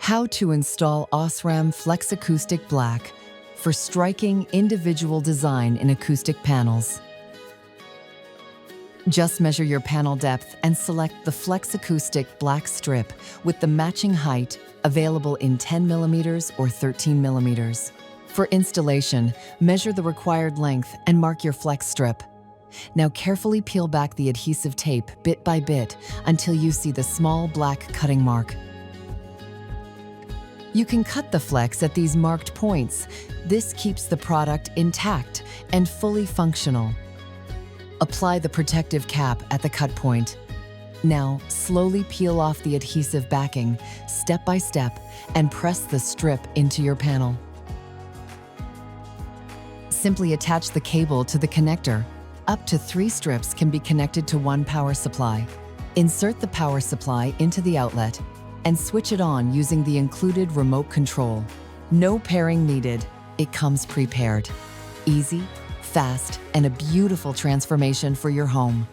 How to install OSRAM Flex Acoustic Black for striking individual design in acoustic panels. Just measure your panel depth and select the Flex Acoustic Black strip with the matching height available in 10mm or 13mm. For installation, measure the required length and mark your flex strip. Now carefully peel back the adhesive tape bit by bit until you see the small black cutting mark. You can cut the flex at these marked points. This keeps the product intact and fully functional. Apply the protective cap at the cut point. Now, slowly peel off the adhesive backing, step by step, and press the strip into your panel. Simply attach the cable to the connector. Up to 3 strips can be connected to one power supply. Insert the power supply into the outlet and switch it on using the included remote control. No pairing needed. It comes prepared. Easy, fast, and a beautiful transformation for your home.